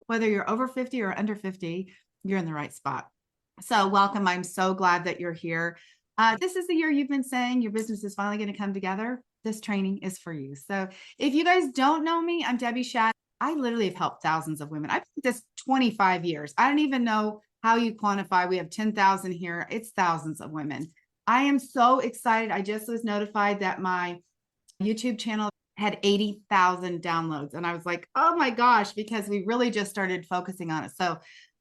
whether you're over 50 or under 50, you're in the right spot. So welcome. I'm so glad that you're here. This is the year you've been saying your business is finally going to come together. This training is for you. So if you guys don't know me, I'm Debbie Shadid. I literally have helped thousands of women. I've been this 25 years. I don't even know how you quantify. We have 10,000 here. It's thousands of women. I am so excited. I just was notified that my YouTube channel had 80,000 downloads. And I was like, oh my gosh, because we really just started focusing on it. So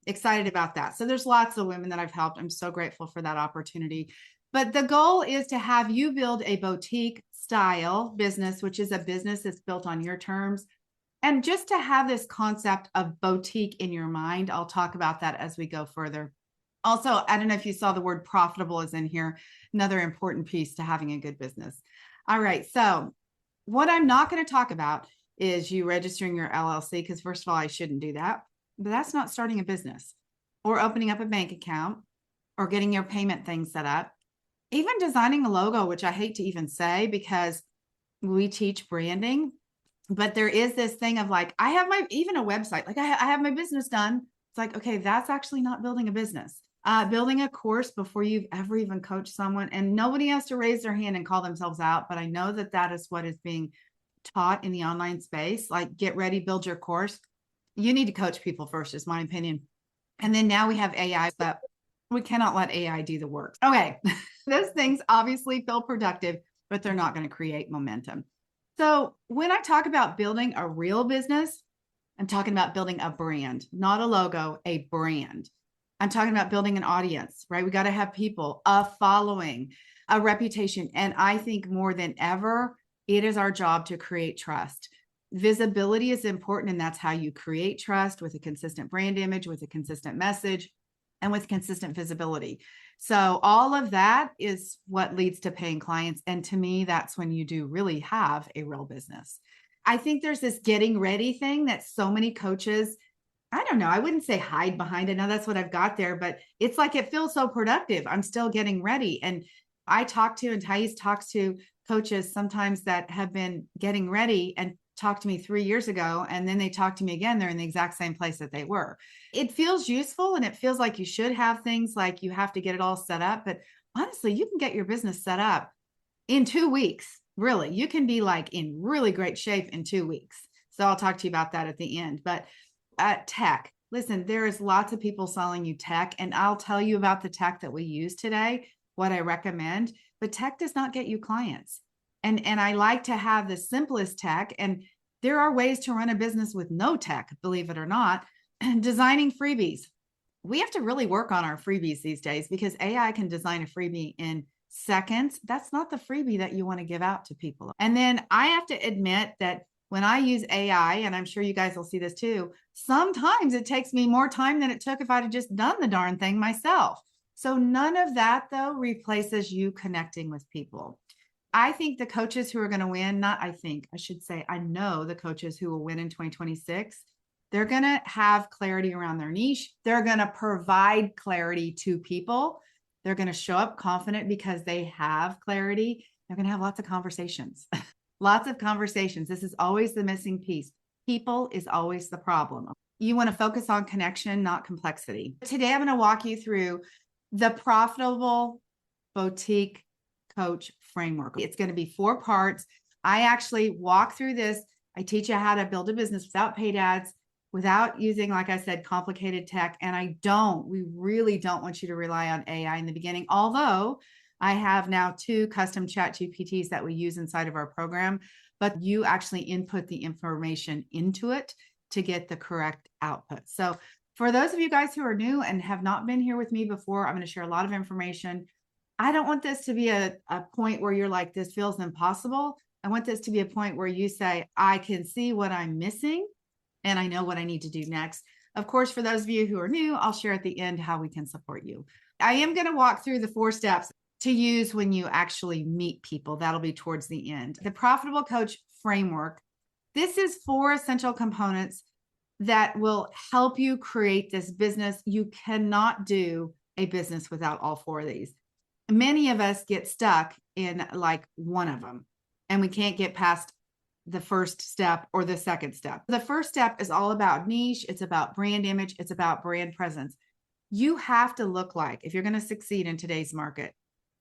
excited about that. So there's lots of women that I've helped. I'm so grateful for that opportunity. But the goal is to have you build a boutique style business, which is a business that's built on your terms. And just to have this concept of boutique in your mind, I'll talk about that as we go further. Also, I don't know if you saw the word profitable is in here, another important piece to having a good business. All right. So what I'm not going to talk about is you registering your LLC, because first of all, I shouldn't do that. But that's not starting a business or opening up a bank account or getting your payment thing set up. Even designing a logo, which I hate to even say because we teach branding, but there is this thing of like, I have even a website, like I have my business done. It's like, okay, that's actually not building a business. Building a course before you've ever even coached someone, and nobody has to raise their hand and call themselves out. But I know that that is what is being taught in the online space. Like, get ready, build your course. You need to coach people first, is my opinion. And then now we have AI, but we cannot let AI do the work. Okay. Those things obviously feel productive, but they're not going to create momentum. So when I talk about building a real business, I'm talking about building a brand, not a logo, a brand. I'm talking about building an audience, right? We got to have people, a following, a reputation. And I think more than ever, it is our job to create trust. Visibility is important, and that's how you create trust, with a consistent brand image, with a consistent message, and with consistent visibility. So all of that is what leads to paying clients. And to me, that's when you do really have a real business. I think there's this getting ready thing that so many coaches, I don't know, I wouldn't say hide behind it. Now that's what I've got there, but it's like, it feels so productive. I'm still getting ready. And I talk to, and Thais talks to coaches sometimes that have been getting ready and talked to me 3 years ago, and then they talk to me again, they're in the exact same place that they were. It feels useful, and it feels like you should have things like you have to get it all set up. But honestly, you can get your business set up in 2 weeks. Really, you can be like in really great shape in 2 weeks. So I'll talk to you about that at the end. But tech, listen, there is lots of people selling you tech, and I'll tell you about the tech that we use today, what I recommend. But tech does not get you clients. And I like to have the simplest tech. And there are ways to run a business with no tech, believe it or not. Designing freebies. We have to really work on our freebies these days, because AI can design a freebie in seconds. That's not the freebie that you want to give out to people. And then I have to admit that when I use AI, and I'm sure you guys will see this too, sometimes it takes me more time than it took if I'd have just done the darn thing myself. So none of that, though, replaces you connecting with people. I think the coaches who are going to win, I should say, I know the coaches who will win in 2026, they're going to have clarity around their niche. They're going to provide clarity to people. They're going to show up confident because they have clarity. They're going to have lots of conversations, lots of conversations. This is always the missing piece. People is always the problem. You want to focus on connection, not complexity. Today, I'm going to walk you through the profitable boutique coach framework. It's going to be 4 parts. I actually walk through this. I teach you how to build a business without paid ads, without using, like I said, complicated tech. And we really don't want you to rely on AI in the beginning. Although I have now 2 custom chat GPTs that we use inside of our program, but you actually input the information into it to get the correct output. So for those of you guys who are new and have not been here with me before, I'm going to share a lot of information. I don't want this to be a point where you're like, this feels impossible. I want this to be a point where you say, I can see what I'm missing and I know what I need to do next. Of course, for those of you who are new, I'll share at the end how we can support you. I am going to walk through the 4 steps to use when you actually meet people. That'll be towards the end. The Profitable Coach Framework. This is 4 essential components that will help you create this business. You cannot do a business without all 4 of these. Many of us get stuck in like one of them, and we can't get past the first step or the second step. The first step is all about niche. It's about brand image. It's about brand presence. You have to look like, if you're going to succeed in today's market,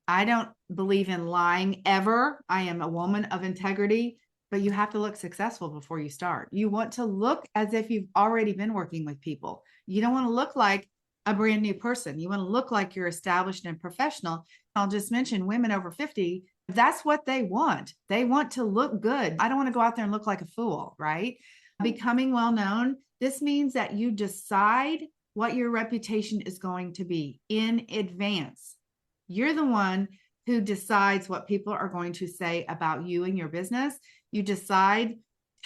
I don't believe in lying ever. I am a woman of integrity, but you have to look successful before you start. You want to look as if you've already been working with people. You don't want to look like a brand new person. You want to look like you're established and professional. I'll just mention women over 50. That's what they want. They want to look good. I don't want to go out there and look like a fool, right? Becoming well known. This means that you decide what your reputation is going to be in advance. You're the one who decides what people are going to say about you and your business. You decide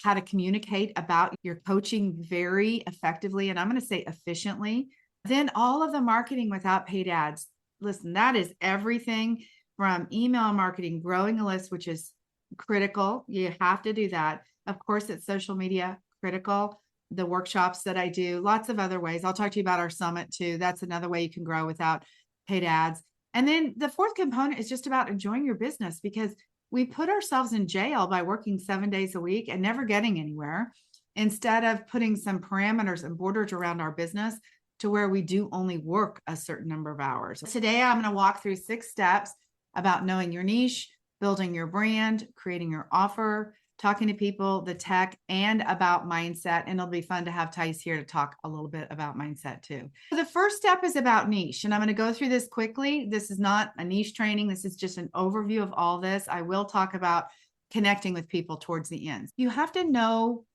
how to communicate about your coaching very effectively, and I'm going to say efficiently. Then all of the marketing without paid ads. Listen, that is everything from email marketing, growing a list, which is critical. You have to do that. Of course, it's social media, critical. The workshops that I do, lots of other ways. I'll talk to you about our summit too. That's another way you can grow without paid ads. And then the fourth component is just about enjoying your business, because we put ourselves in jail by working 7 days a week and never getting anywhere, instead of putting some parameters and borders around our business to where we do only work a certain number of hours. Today, I'm going to walk through 6 steps about knowing your niche, building your brand, creating your offer, talking to people, the tech, and about mindset. And it'll be fun to have Thais here to talk a little bit about mindset too. So the first step is about niche. And I'm going to go through this quickly. This is not a niche training. This is just an overview of all this. I will talk about connecting with people towards the end. You have to know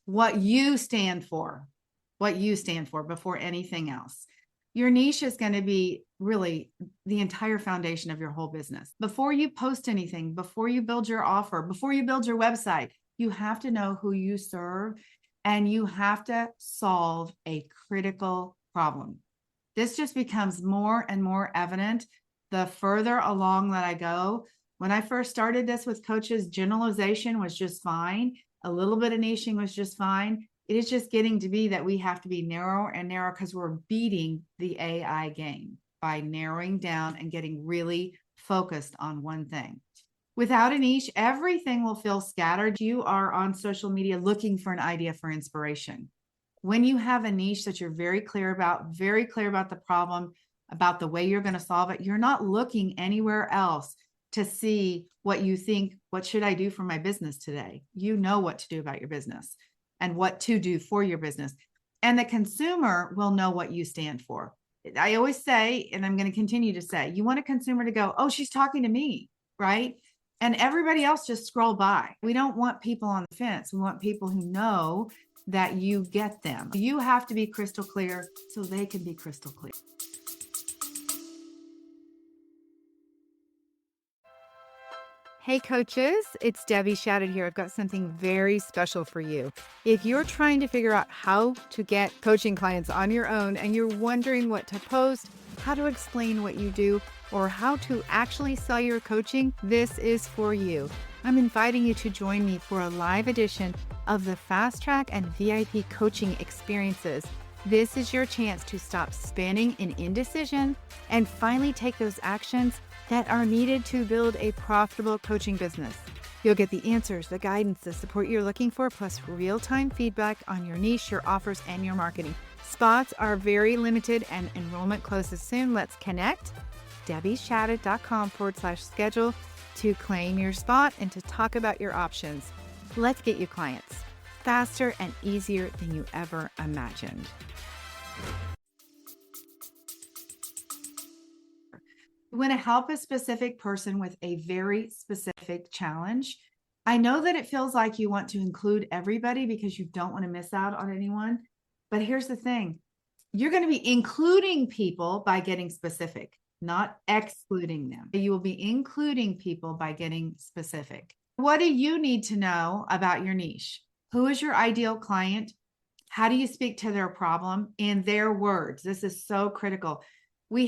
what you stand for, before anything else. Your niche is going to be really the entire foundation of your whole business. Before you post anything, before you build your offer, before you build your website, you have to know who you serve, and you have to solve a critical problem. This just becomes more and more evident the further along that I go. When I first started this with coaches, generalization was just fine. A little bit of niching was just fine. It is just getting to be that we have to be narrower and narrower, because we're beating the AI game by narrowing down and getting really focused on one thing. Without a niche, everything will feel scattered. You are on social media looking for an idea for inspiration. When you have a niche that you're very clear about the problem, about the way you're going to solve it, you're not looking anywhere else to see what you think, what should I do for my business today? You know what to do about your business and what to do for your business. And the consumer will know what you stand for. I always say, and I'm going to continue to say, you want a consumer to go, oh, she's talking to me, right? And everybody else just scroll by. We don't want people on the fence. We want people who know that you get them. You have to be crystal clear so they can be crystal clear. Hey coaches, it's Debbie Shadid here. I've got something very special for you. If you're trying to figure out how to get coaching clients on your own and you're wondering what to post, how to explain what you do, or how to actually sell your coaching, this is for you. I'm inviting you to join me for a live edition of the Fast Track and VIP coaching experiences. This is your chance to stop spinning in indecision and finally take those actions that are needed to build a profitable coaching business. You'll get the answers, the guidance, the support you're looking for, plus real-time feedback on your niche, your offers, and your marketing. Spots are very limited and enrollment closes soon. Let's connect. DebbieShadid.com/schedule to claim your spot and to talk about your options. Let's get you clients faster and easier than you ever imagined. You want to help a specific person with a very specific challenge. I know that it feels like you want to include everybody because you don't want to miss out on anyone. But here's the thing. You're going to be including people by getting specific, not excluding them. You will be including people by getting specific. What do you need to know about your niche? Who is your ideal client? How do you speak to their problem in their words? This is so critical. We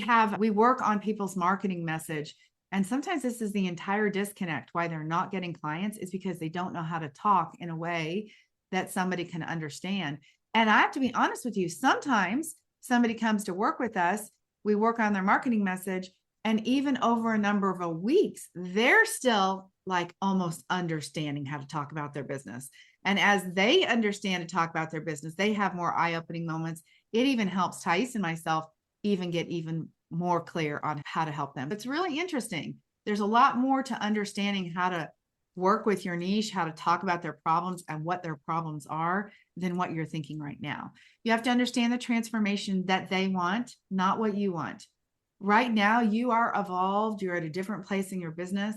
work on people's marketing message. And sometimes this is the entire disconnect. Why they're not getting clients is because they don't know how to talk in a way that somebody can understand. And I have to be honest with you. Sometimes somebody comes to work with us, we work on their marketing message, and even over a number of weeks, they're still like almost understanding how to talk about their business. And as they understand to talk about their business, they have more eye-opening moments. It even helps Thais and myself even get even more clear on how to help them. It's really interesting. There's a lot more to understanding how to work with your niche, how to talk about their problems and what their problems are than what you're thinking right now. You have to understand the transformation that they want, not what you want. Right now, you are evolved. You're at a different place in your business.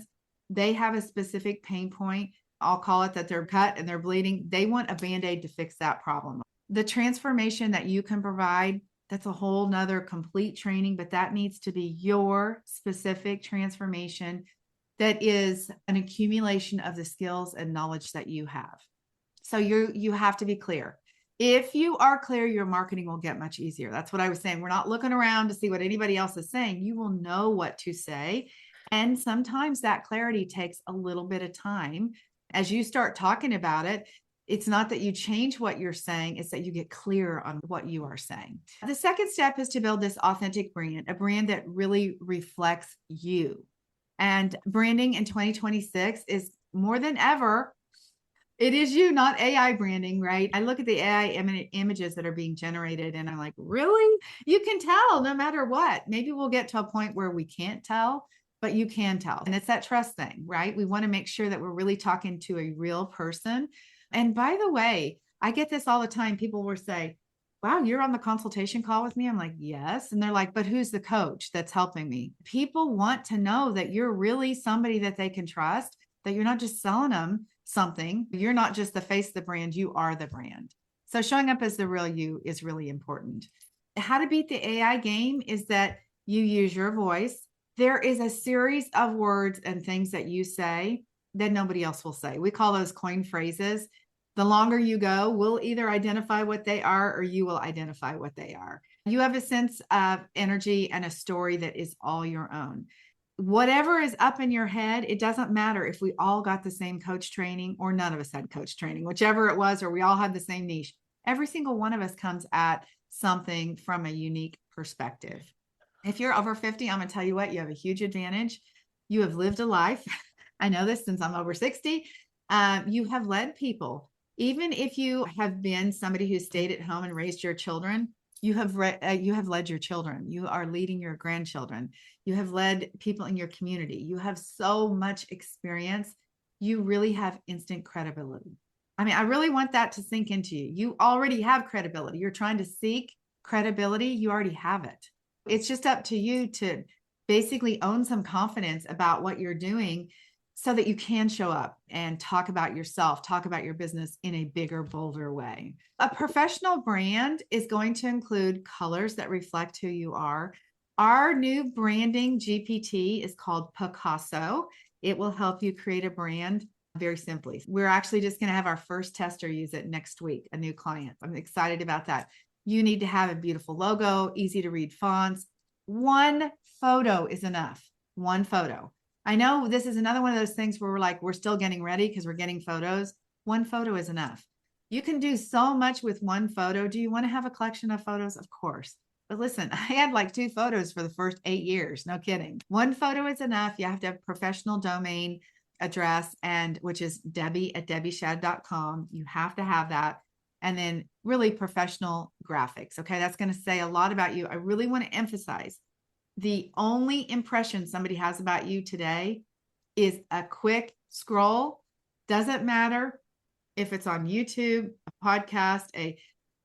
They have a specific pain point. I'll call it that they're cut and they're bleeding. They want a Band-Aid to fix that problem. The transformation that you can provide, that's a whole nother complete training, but that needs to be your specific transformation that is an accumulation of the skills and knowledge that you have. So you have to be clear. If you are clear, your marketing will get much easier. That's what I was saying. We're not looking around to see what anybody else is saying. You will know what to say. And sometimes that clarity takes a little bit of time. As you start talking about it, it's not that you change what you're saying, it's that you get clear on what you are saying. The second step is to build this authentic brand, a brand that really reflects you. And branding in 2026 is more than ever. It is you, not AI branding, right? I look at the AI images that are being generated and I'm like, really? You can tell no matter what. Maybe we'll get to a point where we can't tell, but you can tell. And it's that trust thing, right? We want to make sure that we're really talking to a real person. And by the way, I get this all the time. People will say, wow, you're on the consultation call with me. I'm like, yes. And they're like, but who's the coach that's helping me? People want to know that you're really somebody that they can trust, that you're not just selling them something. You're not just the face of the brand, you are the brand. So showing up as the real you is really important. How to beat the AI game is that you use your voice. There is a series of words and things that you say that nobody else will say. We call those coin phrases. The longer you go, we'll either identify what they are or you will identify what they are. You have a sense of energy and a story that is all your own. Whatever is up in your head, it doesn't matter if we all got the same coach training or none of us had coach training, whichever it was, or we all had the same niche. Every single one of us comes at something from a unique perspective. If you're over 50, I'm going to tell you what, you have a huge advantage. You have lived a life. I know this since I'm over 60. You have led people. Even if you have been somebody who stayed at home and raised your children, you have led your children. You are leading your grandchildren. You have led people in your community. You have so much experience. You really have instant credibility. I mean, I really want that to sink into you. You already have credibility. You're trying to seek credibility. You already have it. It's just up to you to basically own some confidence about what you're doing so that you can show up and talk about yourself, talk about your business in a bigger, bolder way. A professional brand is going to include colors that reflect who you are. Our new branding GPT is called Picasso. It will help you create a brand very simply. We're actually just going to have our first tester use it next week, a new client. I'm excited about that. You need to have a beautiful logo, easy to read fonts. One photo is enough. One photo. I know this is another one of those things where we're still getting ready because we're getting photos. One photo is enough. You can do so much with one photo. Do you want to have a collection of photos? Of course. But listen, I had like 2 photos for the first 8 years. No kidding. One photo is enough. You have to have professional domain address, and which is debbie@debbieshad.com. You have to have that. And then really professional graphics. Okay. That's going to say a lot about you. I really want to emphasize the only impression somebody has about you today is a quick scroll. Doesn't matter if it's on YouTube, a podcast,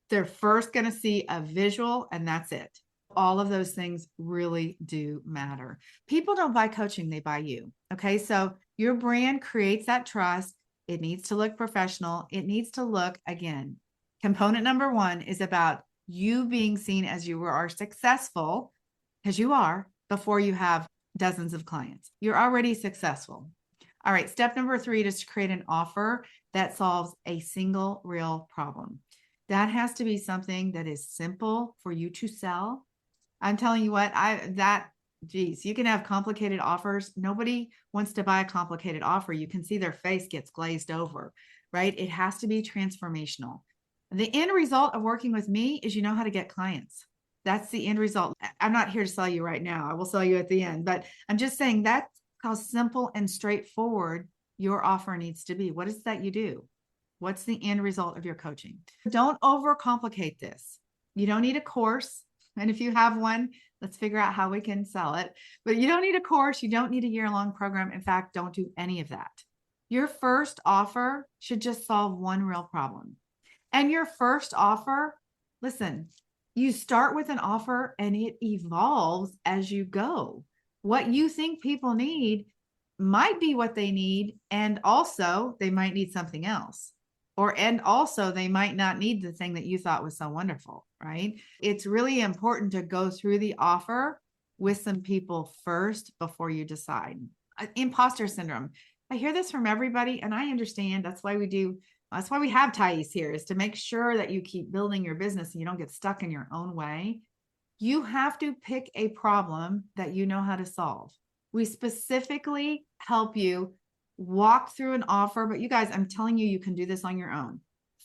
they're first going to see a visual and that's it. All of those things really do matter. People don't buy coaching, they buy you. Okay. So your brand creates that trust. It needs to look professional. It needs to look, again, component number 1 is about you being seen as you are successful, because you are, before you have dozens of clients. You're already successful. All right, step number 3 is to create an offer that solves a single real problem. That has to be something that is simple for you to sell. I'm telling you what, you can have complicated offers. Nobody wants to buy a complicated offer. You can see their face gets glazed over, right? It has to be transformational. The end result of working with me is you know how to get clients. That's the end result. I'm not here to sell you right now. I will sell you at the end, but I'm just saying that how simple and straightforward your offer needs to be. What is that you do? What's the end result of your coaching? Don't overcomplicate this. You don't need a course. And if you have one, let's figure out how we can sell it. But you don't need a course. You don't need a year-long program. In fact, don't do any of that. Your first offer should just solve one real problem. And your first offer, listen, you start with an offer and it evolves as you go. What you think people need might be what they need. And also they might need something else. And also they might not need the thing that you thought was so wonderful, right? It's really important to go through the offer with some people first before you decide. Imposter syndrome. I hear this from everybody and I understand. That's why we have Thais here, is to make sure that you keep building your business and you don't get stuck in your own way. You have to pick a problem that you know how to solve. We specifically help you walk through an offer, but you guys, I'm telling you, you can do this on your own.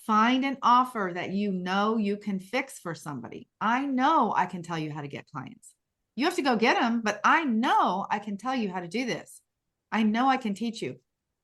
Find an offer that you know you can fix for somebody. I know I can tell you how to get clients. You have to go get them, but I know I can tell you how to do this. I know I can teach you.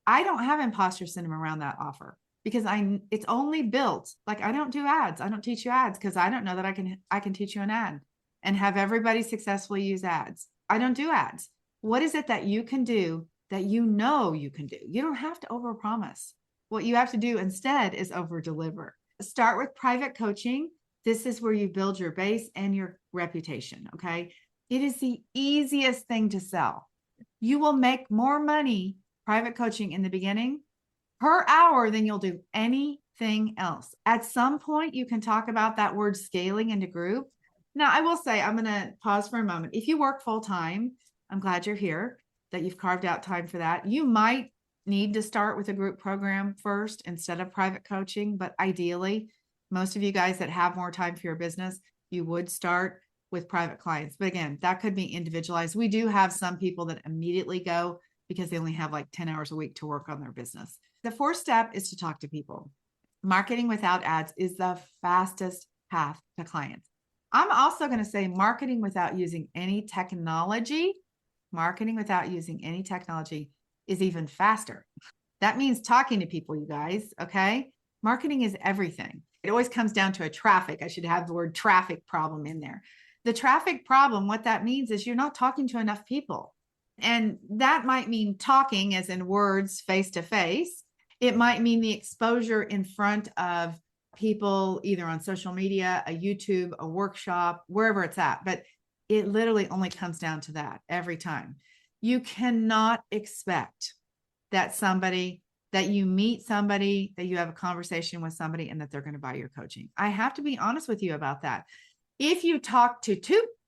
I don't have imposter syndrome around that offer because it's only built, like I don't do ads. I don't teach you ads because I don't know that I can teach you an ad and have everybody successfully use ads. I don't do ads. What is it that you can do that you know you can do? You don't have to overpromise. What you have to do instead is overdeliver. Start with private coaching. This is where you build your base and your reputation, okay? It is the easiest thing to sell. You will make more money private coaching in the beginning per hour than you'll do anything else. At some point, you can talk about that word scaling into group. Now, I will say, I'm going to pause for a moment. If you work full time, I'm glad you're here, that you've carved out time for that. You might need to start with a group program first instead of private coaching. But ideally, most of you guys that have more time for your business, you would start with private clients. But again, that could be individualized. We do have some people that immediately go because they only have like 10 hours a week to work on their business. The fourth step is to talk to people. Marketing without ads is the fastest path to clients. I'm also going to say marketing without using any technology. Marketing without using any technology is even faster. That means talking to people, you guys, okay? Marketing is everything. It always comes down to a traffic. I should have the word traffic problem in there. The traffic problem, what that means is you're not talking to enough people. And that might mean talking as in words face to face. It might mean the exposure in front of people, either on social media, a YouTube, a workshop, wherever it's at. But it literally only comes down to that every time. You cannot expect that you meet somebody, that you have a conversation with somebody and that they're going to buy your coaching. I have to be honest with you about that. If you talk to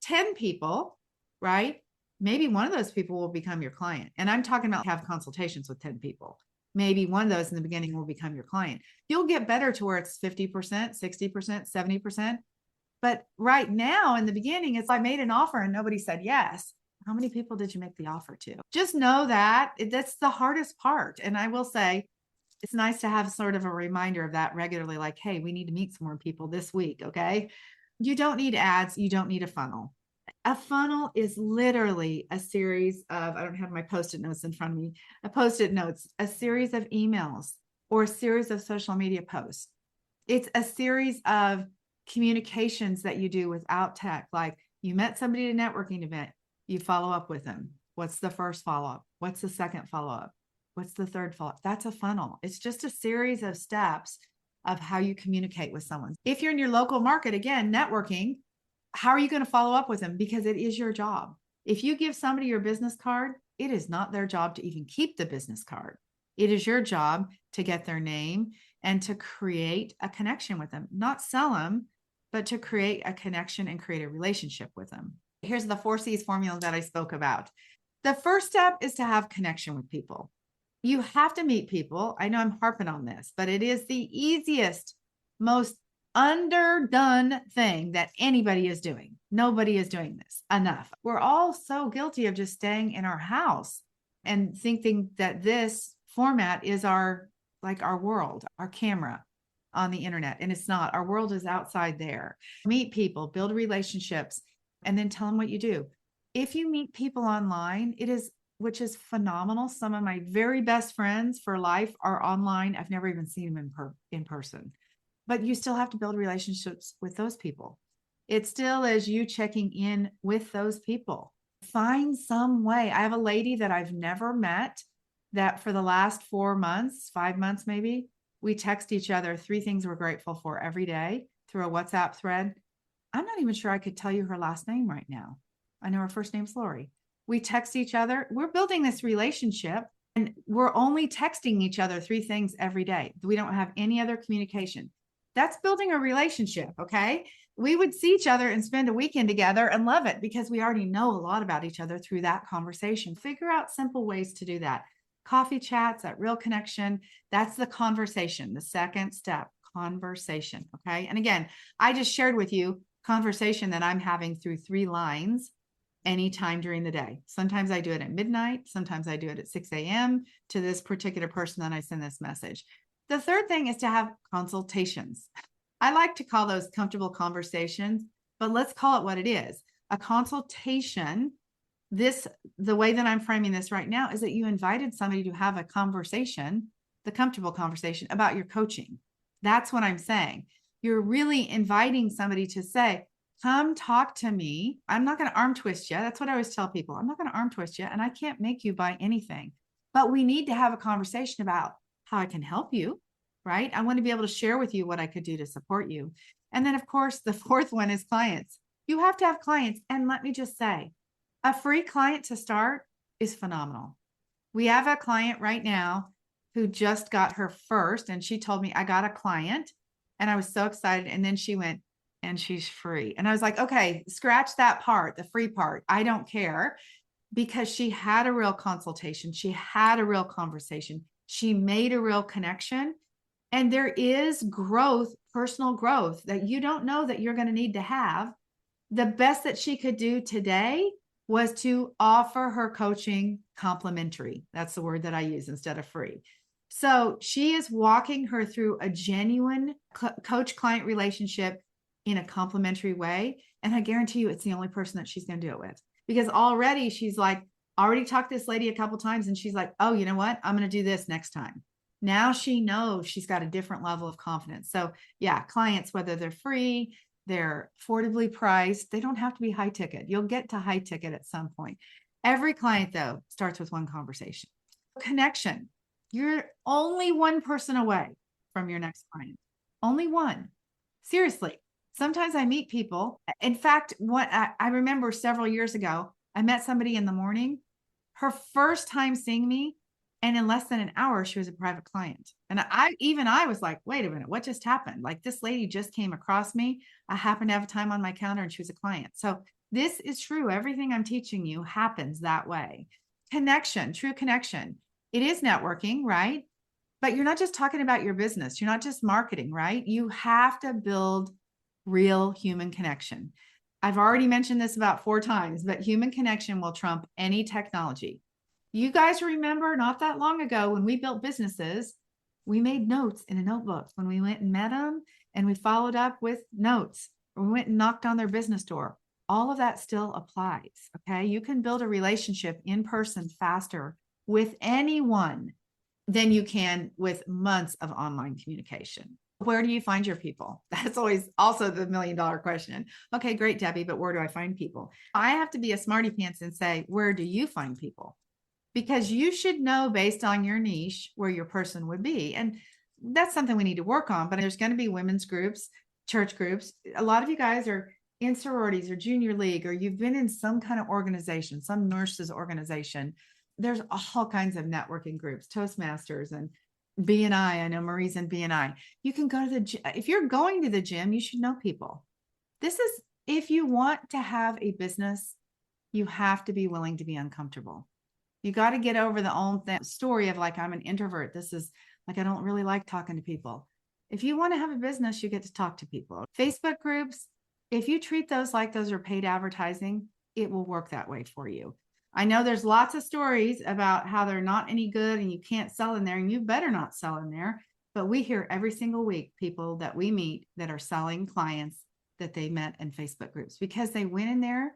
10 people, right? Maybe one of those people will become your client. And I'm talking about have consultations with 10 people. Maybe one of those in the beginning will become your client. You'll get better to where it's 50%, 60%, 70%. But right now in the beginning, it's I made an offer and nobody said yes. How many people did you make the offer to? Just know that that's the hardest part. And I will say, it's nice to have sort of a reminder of that regularly, like, hey, we need to meet some more people this week, okay? You don't need ads. You don't need a funnel. A funnel is literally a series of, I don't have my Post-it notes in front of me, a series of emails or a series of social media posts. It's a series of communications that you do without tech. Like you met somebody at a networking event, you follow up with them. What's the first follow-up? What's the second follow-up? What's the third follow-up? That's a funnel. It's just a series of steps of how you communicate with someone. If you're in your local market, again, networking, how are you going to follow up with them? Because it is your job. If you give somebody your business card, it is not their job to even keep the business card. It is your job to get their name and to create a connection with them, not sell them, but to create a connection and create a relationship with them. Here's the 4 C's formula that I spoke about. The first step is to have connection with people. You have to meet people. I know I'm harping on this, but it is the easiest, most underdone thing that anybody is doing. Nobody is doing this enough. We're all so guilty of just staying in our house and thinking that this format is our world, our camera on the internet. And it's not. Our world is outside there. Meet people, build relationships, and then tell them what you do. If you meet people online, it is which is phenomenal. Some of my very best friends for life are online. I've never even seen them in person, but you still have to build relationships with those people. It still is you checking in with those people. Find some way. I have a lady that I've never met that for the last 4 months, 5 months maybe, we text each other 3 things we're grateful for every day through a WhatsApp thread. I'm not even sure I could tell you her last name right now. I know her first name's Lori. We text each other. We're building this relationship and we're only texting each other 3 things every day. We don't have any other communication. That's building a relationship. Okay. We would see each other and spend a weekend together and love it because we already know a lot about each other through that conversation. Figure out simple ways to do that. Coffee chats, that real connection. That's the conversation. The second step, conversation. Okay. And again, I just shared with you conversation that I'm having through 3 lines anytime during the day. Sometimes I do it at midnight. Sometimes I do it at 6 a.m. to this particular person that I send this message. The third thing is to have consultations. I like to call those comfortable conversations, but let's call it what it is. A consultation, the way that I'm framing this right now is that you invited somebody to have a conversation, the comfortable conversation about your coaching. That's what I'm saying. You're really inviting somebody to say, come talk to me. I'm not going to arm twist you. That's what I always tell people. I'm not going to arm twist you and I can't make you buy anything, but we need to have a conversation about how I can help you, right? I want to be able to share with you what I could do to support you. And then of course, the fourth one is clients. You have to have clients. And let me just say, a free client to start is phenomenal. We have a client right now who just got her first, and she told me, I got a client, and I was so excited. And then she went, and she's free. And I was like, okay, scratch that part, the free part. I don't care, because she had a real consultation. She had a real conversation. She made a real connection. And there is growth, personal growth that you don't know that you're going to need to have. The best that she could do today was to offer her coaching complimentary. That's the word that I use instead of free. So she is walking her through a genuine coach-client relationship in a complimentary way. And I guarantee you it's the only person that she's going to do it with, because already she's like, already talked to this lady a couple of times and she's like, oh, you know what? I'm going to do this next time. Now she knows she's got a different level of confidence. So yeah, clients, whether they're free, they're affordably priced, they don't have to be high ticket. You'll get to high ticket at some point. Every client though starts with one conversation. Connection. You're only one person away from your next client. Only one. Seriously. Sometimes I meet people. In fact, what I remember several years ago, I met somebody in the morning, her first time seeing me, and in less than an hour, she was a private client. And I was like, wait a minute, what just happened? Like, this lady just came across me. I happened to have a time on my calendar and she was a client. So this is true. Everything I'm teaching you happens that way. Connection, true connection. It is networking, right? But you're not just talking about your business. You're not just marketing, right? You have to build real human connection. I've already mentioned this about 4 times, but human connection will trump any technology. You guys remember not that long ago when we built businesses, we made notes in a notebook when we went and met them, and we followed up with notes, or we went and knocked on their business door. All of that still applies. Okay. You can build a relationship in person faster with anyone than you can with months of online communication. Where do you find your people? That's always also the $1 million question. Okay, great, Debbie, but where do I find people? I have to be a smarty pants and say, where do you find people? Because you should know based on your niche where your person would be. And that's something we need to work on. But there's going to be women's groups, church groups. A lot of you guys are in sororities or junior league, or you've been in some kind of organization, some nurses organization. There's all kinds of networking groups, Toastmasters and BNI. I know Marie's in BNI. You can go to the gym. If you're going to the gym, you should know people. This is, if you want to have a business, you have to be willing to be uncomfortable. You got to get over the own story of like, I'm an introvert. This is like, I don't really like talking to people. If you want to have a business, you get to talk to people. Facebook groups, if you treat those like those are paid advertising, it will work that way for you. I know there's lots of stories about how they're not any good and you can't sell in there, and you better not sell in there. But we hear every single week people that we meet that are selling clients that they met in Facebook groups because they went in there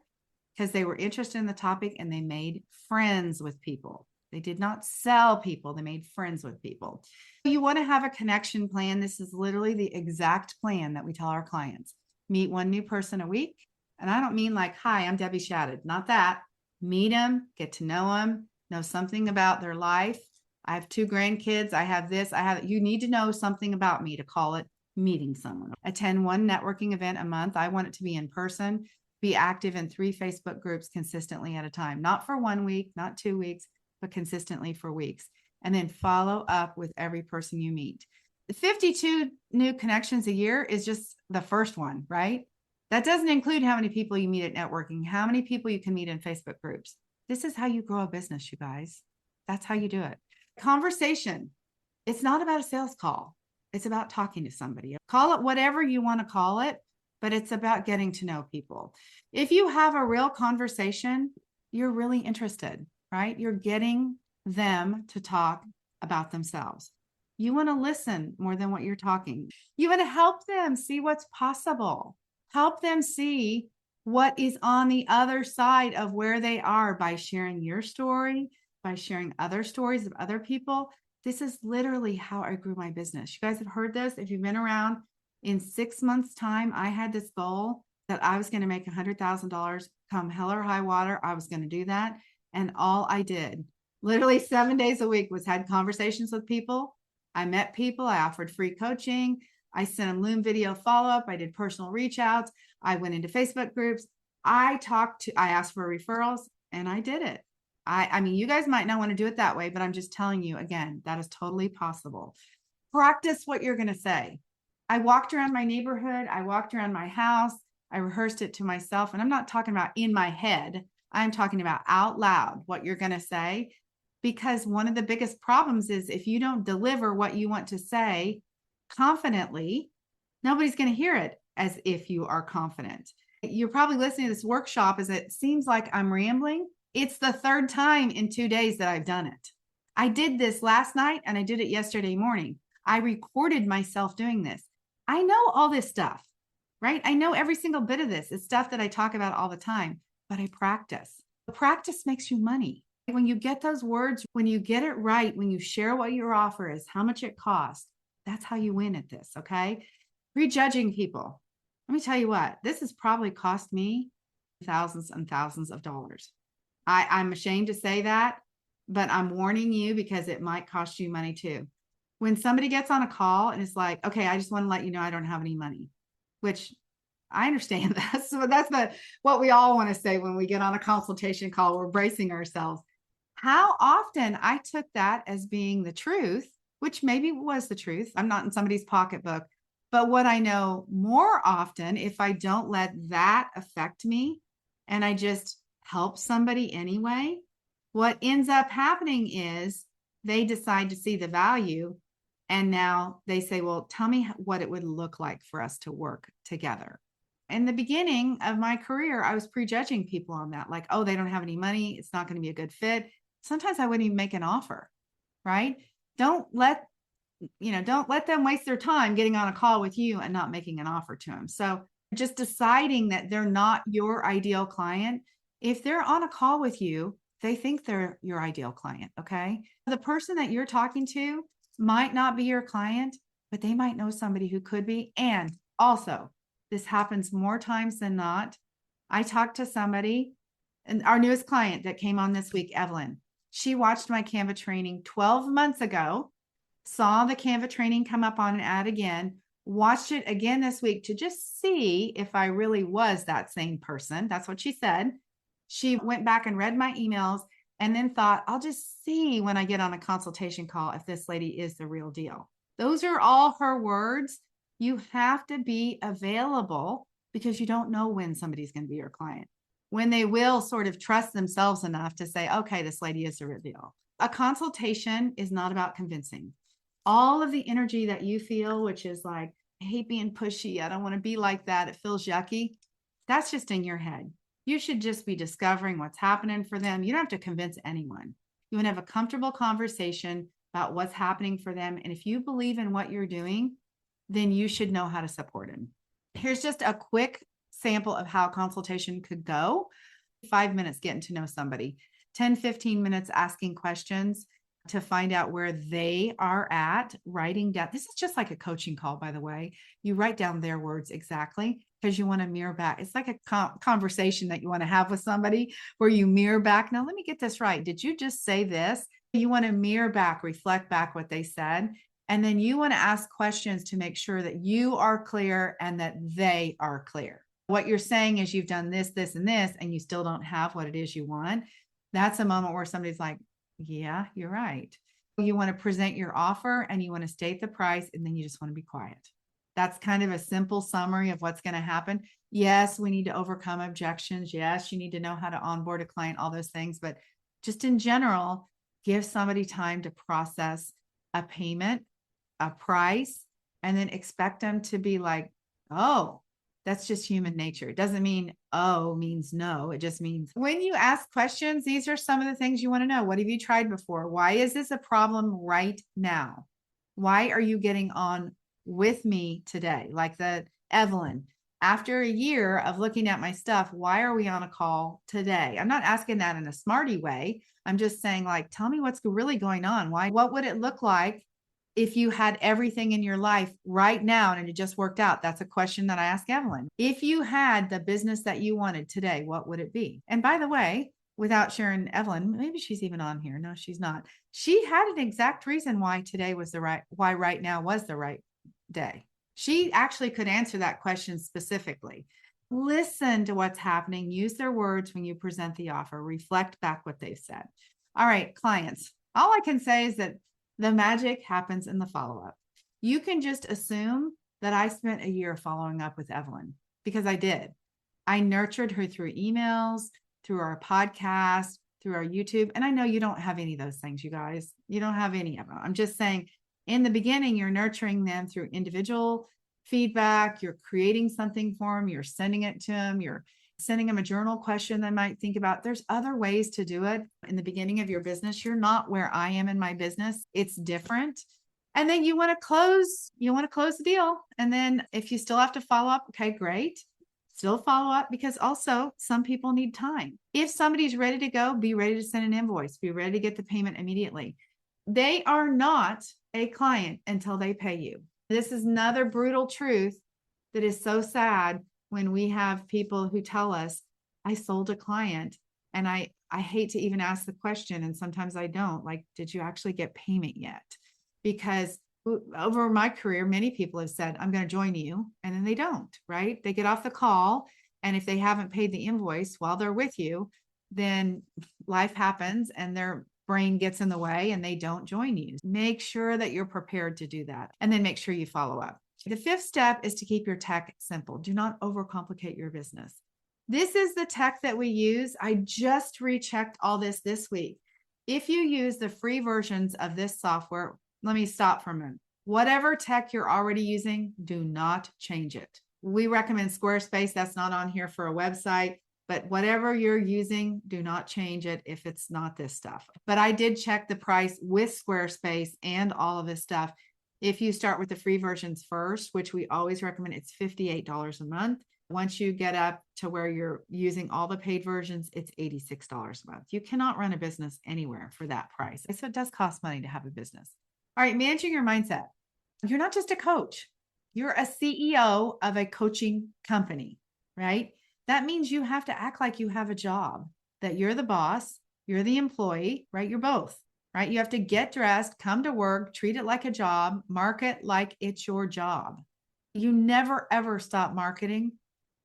because they were interested in the topic and they made friends with people. They did not sell people, they made friends with people. You want to have a connection plan. This is literally the exact plan that we tell our clients. Meet one new person a week. And I don't mean like, hi, I'm Debbie Shadid. Not that. Meet them, get to know something about their life. I have 2 grandkids. I have this. You need to know something about me to call it meeting someone. Attend one networking event a month. I want it to be in person. Be active in 3 Facebook groups consistently at a time, not for 1 week, not 2 weeks, but consistently for weeks. And then follow up with every person you meet. The 52 new connections a year is just the first one, right? That doesn't include how many people you meet at networking, how many people you can meet in Facebook groups. This is how you grow a business, you guys. That's how you do it. Conversation. It's not about a sales call. It's about talking to somebody. Call it whatever you want to call it, but it's about getting to know people. If you have a real conversation, you're really interested, right? You're getting them to talk about themselves. You want to listen more than what you're talking. You want to help them see what's possible. Help them see what is on the other side of where they are by sharing your story, by sharing other stories of other people. This is literally how I grew my business. You guys have heard this. If you've been around, in 6 months' time, I had this goal that I was going to make $100,000 come hell or high water. I was going to do that. And all I did, literally 7 days a week, was had conversations with people. I met people. I offered free coaching. I sent them Loom video follow-up. I did personal reach outs. I went into Facebook groups. I asked for referrals, and I did it. I mean, you guys might not want to do it that way, but I'm just telling you, again, that is totally possible. Practice what you're going to say. I walked around my neighborhood. I walked around my house. I rehearsed it to myself. And I'm not talking about in my head. I'm talking about out loud what you're going to say. Because one of the biggest problems is if you don't deliver what you want to say confidently, nobody's going to hear it as if you are confident. You're probably listening to this workshop as it seems like I'm rambling. It's the 3rd time in 2 days that I've done it. I did this last night and I did it yesterday morning. I recorded myself doing this. I know all this stuff, right? I know every single bit of this. It's stuff that I talk about all the time, but I practice. Practice makes you money. When you get those words, when you get it right, when you share what your offer is, how much it costs, that's how you win at this, okay? Prejudging people. Let me tell you what, this has probably cost me thousands and thousands of dollars. I'm ashamed to say that, but I'm warning you because it might cost you money too. When somebody gets on a call and it's like, okay, I just want to let you know I don't have any money, which I understand that. So that's what we all want to say when we get on a consultation call, we're bracing ourselves. How often I took that as being the truth, which maybe was the truth. I'm not in somebody's pocketbook. But what I know more often, if I don't let that affect me and I just help somebody anyway, what ends up happening is they decide to see the value. And now they say, well, tell me what it would look like for us to work together. In the beginning of my career, I was prejudging people on that. Like, oh, they don't have any money. It's not going to be a good fit. Sometimes I wouldn't even make an offer, right? Don't let them waste their time getting on a call with you and not making an offer to them. So just deciding that they're not your ideal client. If they're on a call with you, they think they're your ideal client, okay? The person that you're talking to might not be your client, but they might know somebody who could be. And also, this happens more times than not. I talked to somebody, and our newest client that came on this week, Evelyn, she watched my Canva training 12 months ago, saw the Canva training come up on an ad again, watched it again this week to just see if I really was that same person. That's what she said. She went back and read my emails and then thought, I'll just see when I get on a consultation call if this lady is the real deal. Those are all her words. You have to be available because you don't know when somebody's going to be your client, when they will sort of trust themselves enough to say, okay, this lady is the real deal. A consultation is not about convincing. All of the energy that you feel, which is like, I hate being pushy, I don't want to be like that, it feels yucky, that's just in your head. You should just be discovering what's happening for them. You don't have to convince anyone. You want to have a comfortable conversation about what's happening for them. And if you believe in what you're doing, then you should know how to support them. Here's just a quick sample of how consultation could go. 5 minutes getting to know somebody, 10, 15 minutes asking questions to find out where they are at, writing down. This is just like a coaching call, by the way. You write down their words exactly because you want to mirror back. It's like a conversation that you want to have with somebody where you mirror back. Now, let me get this right. Did you just say this? You want to mirror back, reflect back what they said. And then you want to ask questions to make sure that you are clear and that they are clear. What you're saying is you've done this, this, and this, and you still don't have what it is you want. That's a moment where somebody's like, yeah, you're right. You want to present your offer and you want to state the price, and then you just want to be quiet. That's kind of a simple summary of what's going to happen. Yes, we need to overcome objections. Yes, you need to know how to onboard a client, all those things. But just in general, give somebody time to process a payment, a price, and then expect them to be like, oh, that's just human nature. It doesn't mean, oh, means no. It just means when you ask questions, these are some of the things you want to know. What have you tried before? Why is this a problem right now? Why are you getting on with me today? Like the Evelyn, after a year of looking at my stuff, why are we on a call today? I'm not asking that in a smarty way. I'm just saying, like, tell me what's really going on. Why? What would it look like if you had everything in your life right now and it just worked out? That's a question that I ask Evelyn. If you had the business that you wanted today, what would it be? And by the way, without sharing Evelyn, maybe she's even on here. No, she's not. She had an exact reason why today was why right now was the right day. She actually could answer that question specifically. Listen to what's happening. Use their words when you present the offer. Reflect back what they've said. All right, clients. All I can say is that the magic happens in the follow-up. You can just assume that I spent a year following up with Evelyn, because I did. I nurtured her through emails, through our podcast, through our YouTube. And I know you don't have any of those things, you guys. You don't have any of them. I'm just saying, in the beginning, you're nurturing them through individual feedback. You're creating something for them. You're sending it to them. You're sending them a journal question they might think about. There's other ways to do it. In the beginning of your business, you're not where I am in my business. It's different. And then you want to close the deal. And then if you still have to follow up, okay, great. Still follow up, because also some people need time. If somebody's ready to go, be ready to send an invoice, be ready to get the payment immediately. They are not a client until they pay you. This is another brutal truth that is so sad when we have people who tell us, I sold a client and I hate to even ask the question. And sometimes I don't, like, did you actually get payment yet? Because over my career, many people have said, I'm going to join you. And then they don't, right? They get off the call. And if they haven't paid the invoice while they're with you, then life happens and their brain gets in the way and they don't join you. Make sure that you're prepared to do that. And then make sure you follow up. The fifth step is to keep your tech simple. Do not overcomplicate your business. This is the tech that we use. I just rechecked all this week. If you use the free versions of this software, let me stop for a minute. Whatever tech you're already using, do not change it. We recommend Squarespace. That's not on here for a website, but whatever you're using, do not change it if it's not this stuff. But I did check the price with Squarespace and all of this stuff. If you start with the free versions first, which we always recommend, it's $58 a month. Once you get up to where you're using all the paid versions, it's $86 a month. You cannot run a business anywhere for that price. So it does cost money to have a business. All right, managing your mindset. You're not just a coach. You're a CEO of a coaching company, right? That means you have to act like you have a job, that you're the boss, you're the employee, right? You're both, right? You have to get dressed, come to work, treat it like a job, market like it's your job. You never, ever stop marketing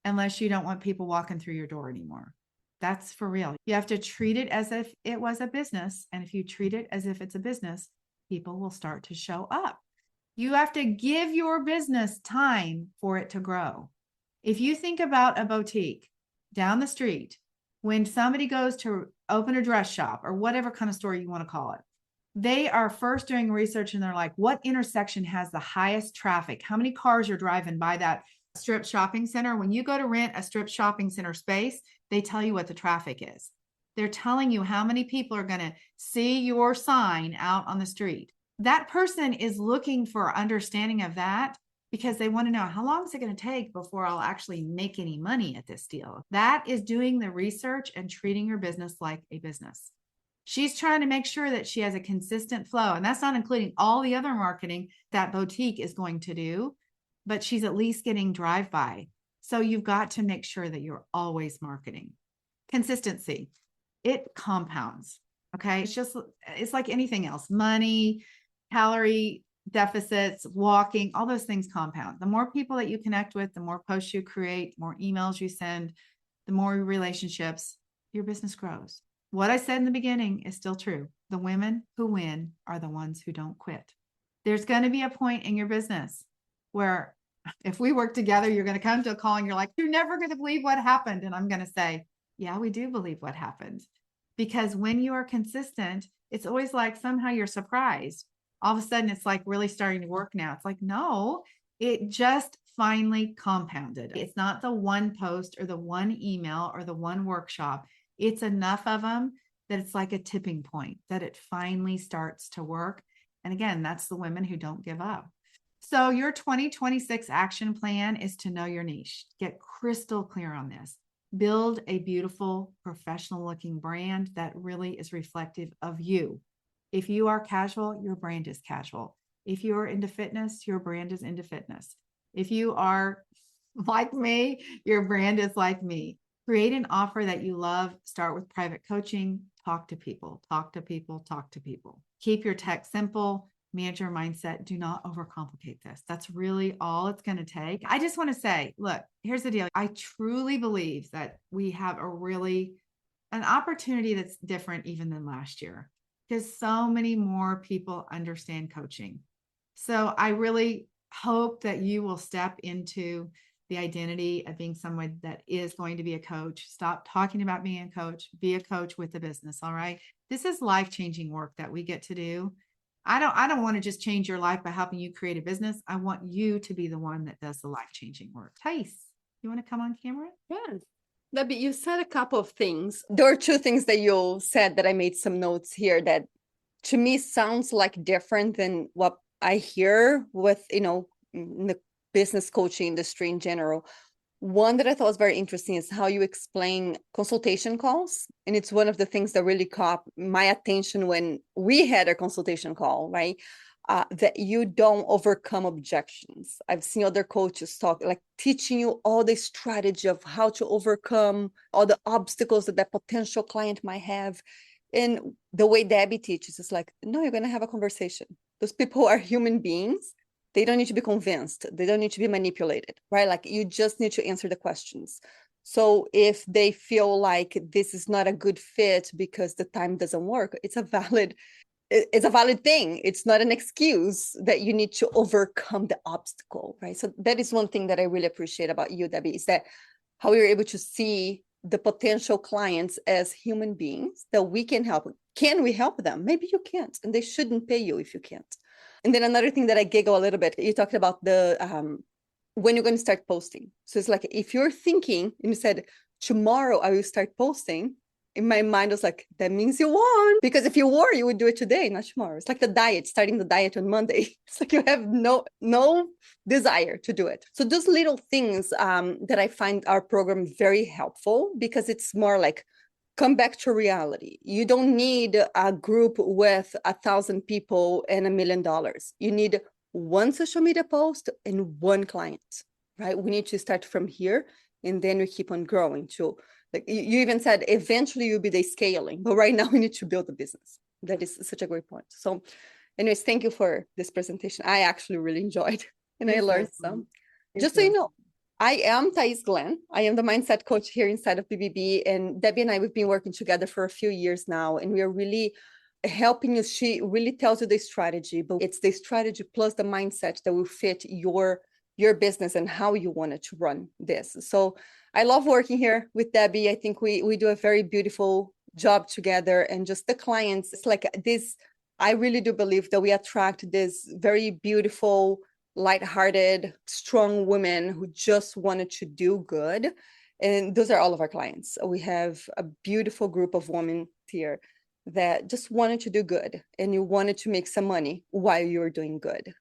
unless you don't want people walking through your door anymore. That's for real. You have to treat it as if it was a business. And if you treat it as if it's a business, people will start to show up. You have to give your business time for it to grow. If you think about a boutique down the street, when somebody goes to open a dress shop or whatever kind of store you want to call it, they are first doing research and they're like, what intersection has the highest traffic? How many cars are driving by that strip shopping center? When you go to rent a strip shopping center space, they tell you what the traffic is. They're telling you how many people are going to see your sign out on the street. That person is looking for understanding of that because they want to know, how long is it going to take before I'll actually make any money at this deal? That is doing the research and treating your business like a business. She's trying to make sure that she has a consistent flow. And that's not including all the other marketing that boutique is going to do, but she's at least getting drive by. So you've got to make sure that you're always marketing. Consistency, it compounds. Okay. It's like anything else, money, calorie deficits, walking, all those things compound. The more people that you connect with, the more posts you create, more emails you send, the more relationships, your business grows. What I said in the beginning is still true. The women who win are the ones who don't quit. There's going to be a point in your business where if we work together, you're going to come to a call and you're like, you're never going to believe what happened. And I'm going to say, yeah, we do believe what happened. Because when you are consistent, it's always like somehow you're surprised. All of a sudden, it's like really starting to work now. It's like, no, it just finally compounded. It's not the one post or the one email or the one workshop. It's enough of them that it's like a tipping point, that it finally starts to work. And again, that's the women who don't give up. So your 2026 action plan is to know your niche. Get crystal clear on this. Build a beautiful, professional looking brand that really is reflective of you. If you are casual, your brand is casual. If you are into fitness, your brand is into fitness. If you are like me, your brand is like me. Create an offer that you love. Start with private coaching. Talk to people, talk to people, talk to people. Keep your tech simple. Manage your mindset. Do not overcomplicate this. That's really all it's going to take. I just want to say, look, here's the deal. I truly believe that we have an opportunity that's different even than last year, because so many more people understand coaching. So I really hope that you will step into the identity of being someone that is going to be a coach. Stop talking about being a coach. Be a coach with the business. All right. This is life-changing work that we get to do. I don't want to just change your life by helping you create a business. I want you to be the one that does the life-changing work. Thais, you want to come on camera? Yes. Debbie, you said a couple of things. There are two things that you said that I made some notes here that to me sounds like different than what I hear with, in the business coaching industry in general. One that I thought was very interesting is how you explain consultation calls. And it's one of the things that really caught my attention when we had a consultation call, right? That you don't overcome objections. I've seen other coaches talk, like teaching you all the strategy of how to overcome all the obstacles that potential client might have. And the way Debbie teaches is like, no, you're going to have a conversation. Those people are human beings. They don't need to be convinced. They don't need to be manipulated, right? Like you just need to answer the questions. So if they feel like this is not a good fit because the time doesn't work, it's a valid thing. It's not an excuse that you need to overcome the obstacle, right? So that is one thing that I really appreciate about you, Debbie, is that how you're able to see the potential clients as human beings that we can help. Can we help them? Maybe you can't, and they shouldn't pay you if you can't. And then another thing that I giggle a little bit, you talked about the when you're going to start posting. So it's like, if you're thinking and you said, tomorrow I will start posting, in my mind, I was like, that means you won. Because if you were, you would do it today, not tomorrow. It's like the diet, starting the diet on Monday. It's like you have no desire to do it. So those little things that I find our program very helpful, because it's more like, come back to reality. You don't need a group with 1,000 people and $1 million. You need one social media post and one client, right? We need to start from here, and then we keep on growing to, like you even said, eventually you'll be the scaling, but right now we need to build a business. That is such a great point. So anyways, thank you for this presentation. I actually really enjoyed, and I learned some. Just so you know, I am Thais Glenn. I am the mindset coach here inside of BBB, and Debbie and I, we've been working together for a few years now, and we are really helping you. She really tells you the strategy, but it's the strategy plus the mindset that will fit your business and how you want it to run this. So I love working here with Debbie. I think we do a very beautiful job together, and just the clients, it's like this, I really do believe that we attract this very beautiful, lighthearted, strong women who just wanted to do good. And those are all of our clients. We have a beautiful group of women here that just wanted to do good, and you wanted to make some money while you were doing good.